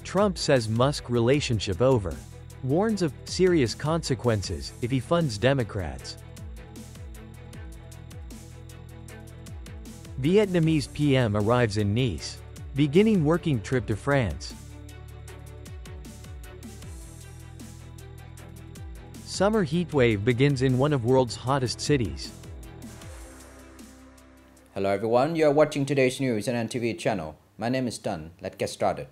Trump says Musk relationship over. Warns of serious consequences if he funds Democrats. Vietnamese PM arrives in Nice, beginning working trip to France. Summer heatwave begins in one of world's hottest cities. Hello everyone, you are watching today's news on NTV channel. My name is Đăng. Let's get started.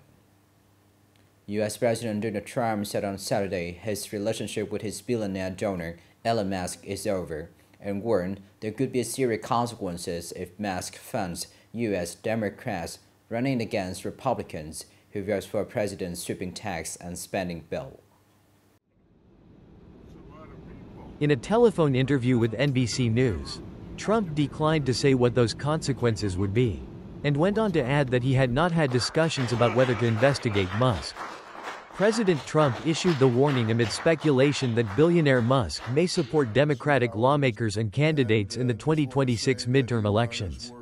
US President Donald Trump said on Saturday his relationship with his billionaire donor Elon Musk is over, and warned there could be serious consequences if Musk funds US Democrats running against Republicans who vote for a president's sweeping tax and spending bill. In a telephone interview with NBC News, Trump declined to say what those consequences would be, and went on to add that he had not had discussions about whether to investigate Musk. President Trump issued the warning amid speculation that billionaire Musk may support Democratic lawmakers and candidates in the 2026 midterm elections.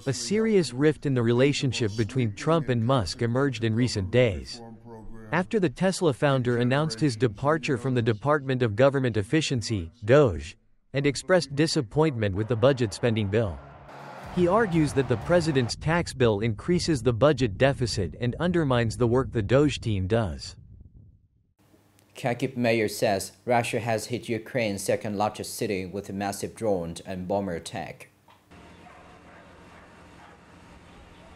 A serious rift in the relationship between Trump and Musk emerged in recent days, after the Tesla founder announced his departure from the Department of Government Efficiency, DOGE, and expressed disappointment with the budget spending bill. He argues that the president's tax bill increases the budget deficit and undermines the work the DOGE team does. Kharkiv mayor says Russia has hit Ukraine's second-largest city with a massive drone and bomber attack.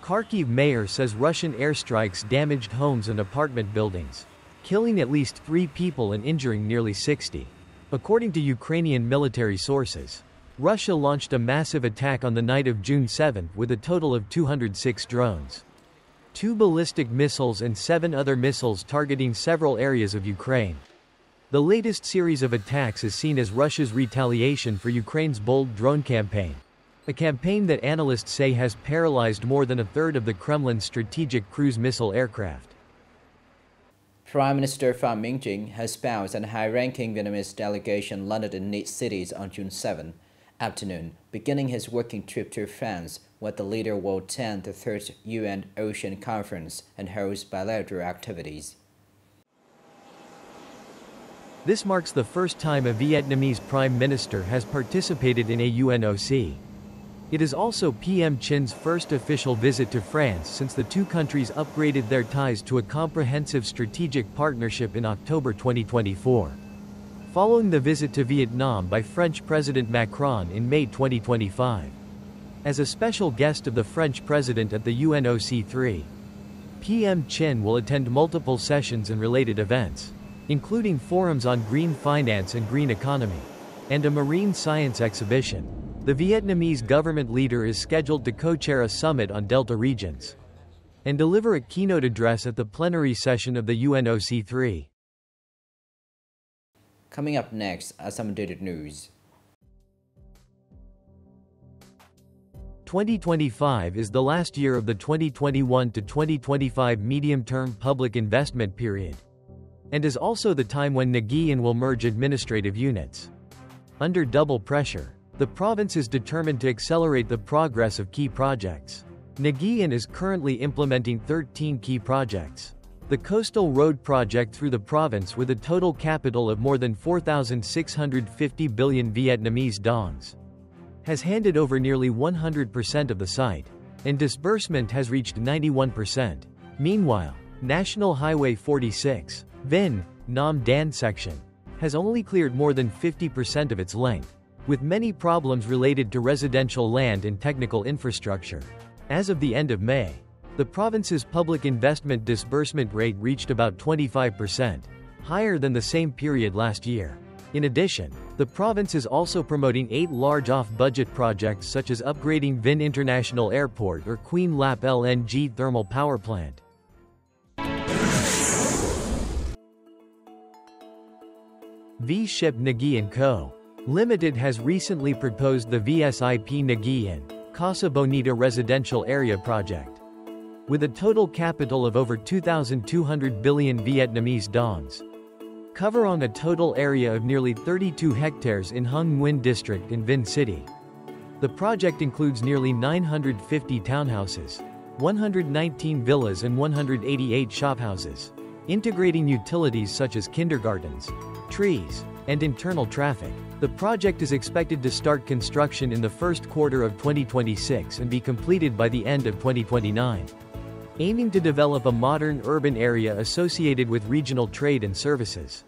Kharkiv mayor says Russian airstrikes damaged homes and apartment buildings, killing at least 3 people and injuring nearly 60. According to Ukrainian military sources, Russia launched a massive attack on the night of June 7 with a total of 206 drones, 2 ballistic missiles and 7 other missiles targeting several areas of Ukraine. The latest series of attacks is seen as Russia's retaliation for Ukraine's bold drone campaign, a campaign that analysts say has paralyzed more than a third of the Kremlin's strategic cruise missile aircraft. Prime Minister Phạm Minh Chính has espoused a high-ranking Vietnamese delegation landed in Nice cities on June 7 afternoon, beginning his working trip to France, where the leader will attend the 3rd UN Ocean Conference and host bilateral activities. This marks the first time a Vietnamese prime minister has participated in a UNOC. It is also PM Chin's first official visit to France since the two countries upgraded their ties to a comprehensive strategic partnership in October 2024. Following the visit to Vietnam by French President Macron in May 2025. As a special guest of the French president at the UNOC3, PM Chin will attend multiple sessions and related events, including forums on green finance and green economy, and a marine science exhibition. The Vietnamese government leader is scheduled to co-chair a summit on Delta regions and deliver a keynote address at the plenary session of the UNOC3. Coming up next are some updated news. 2025 is the last year of the 2021 to 2025 medium-term public investment period, and is also the time when Nghệ An will merge administrative units. Under double pressure, the province is determined to accelerate the progress of key projects. Nghệ An is currently implementing 13 key projects. The coastal road project through the province, with a total capital of more than 4,650 billion Vietnamese dongs, has handed over nearly 100% of the site, and disbursement has reached 91%. Meanwhile, National Highway 46, Vinh, Nam Dan section, has only cleared more than 50% of its length, with many problems related to residential land and technical infrastructure. As of the end of May, the province's public investment disbursement rate reached about 25%, higher than the same period last year. In addition, the province is also promoting 8 large off-budget projects such as upgrading Vinh International Airport or Queen Lap LNG thermal power plant. V-Ship Nghệ An Co. Limited has recently proposed the VSIP Nghệ An, Casa Bonita residential area project. With a total capital of over 2,200 billion Vietnamese dongs, covering a total area of nearly 32 hectares in Hung Nguyen district in Vinh City. The project includes nearly 950 townhouses, 119 villas and 188 shophouses. Integrating utilities such as kindergartens, trees, and internal traffic. The project is expected to start construction in the first quarter of 2026 and be completed by the end of 2029. Aiming to develop a modern urban area associated with regional trade and services.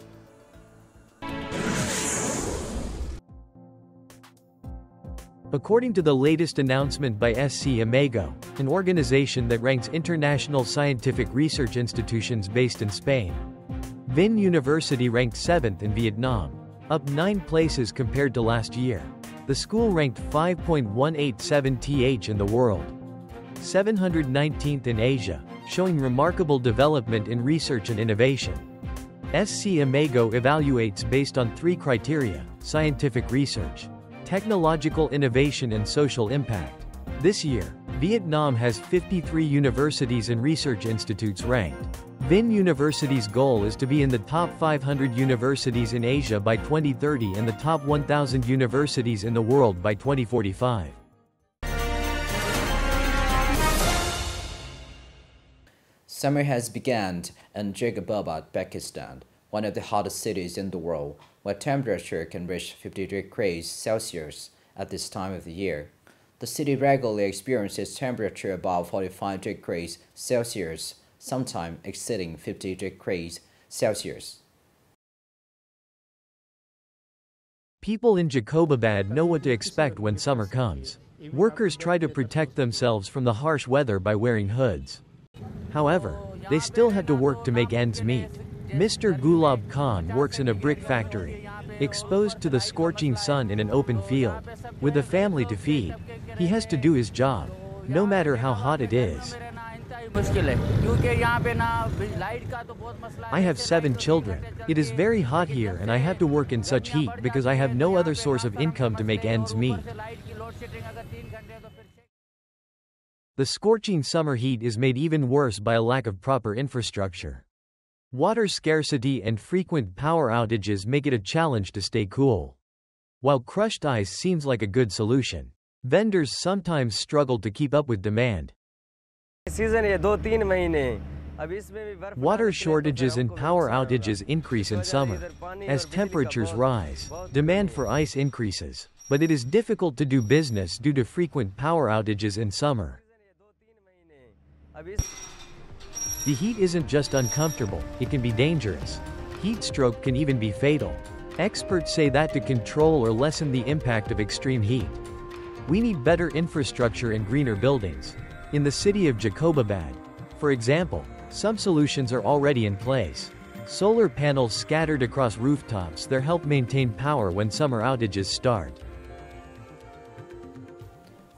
According to the latest announcement by SC Imago, an organization that ranks international scientific research institutions based in Spain, Vinh University ranked 7th in Vietnam, up 9 places compared to last year. The school ranked 5.187th in the world, 719th in Asia, showing remarkable development in research and innovation. SC Imago evaluates based on 3 criteria: scientific research, technological innovation and social impact. This year, Vietnam has 53 universities and research institutes ranked. Vinh University's goal is to be in the top 500 universities in Asia by 2030 and the top 1,000 universities in the world by 2045. Summer has begun in Jalalabad, Pakistan, one of the hottest cities in the world, where temperature can reach 50 degrees Celsius at this time of the year. The city regularly experiences temperature above 45 degrees Celsius, sometimes exceeding 50 degrees Celsius. People in Jalalabad know what to expect when summer comes. Workers try to protect themselves from the harsh weather by wearing hoods. However, they still have to work to make ends meet. Mr. Gulab Khan works in a brick factory, exposed to the scorching sun in an open field. With a family to feed, he has to do his job, no matter how hot it is. I have 7 children. It is very hot here and I have to work in such heat because I have no other source of income to make ends meet. The scorching summer heat is made even worse by a lack of proper infrastructure. Water scarcity and frequent power outages make it a challenge to stay cool. While crushed ice seems like a good solution, vendors sometimes struggle to keep up with demand. Water shortages and power outages increase in summer. As temperatures rise, demand for ice increases, but it is difficult to do business due to frequent power outages in summer. The heat isn't just uncomfortable, it can be dangerous. Heat stroke can even be fatal. Experts say that to control or lessen the impact of extreme heat, we need better infrastructure and greener buildings. In the city of Jalalabad, for example, some solutions are already in place. Solar panels scattered across rooftops that help maintain power when summer outages start.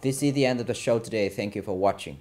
This is the end of the show today. Thank you for watching.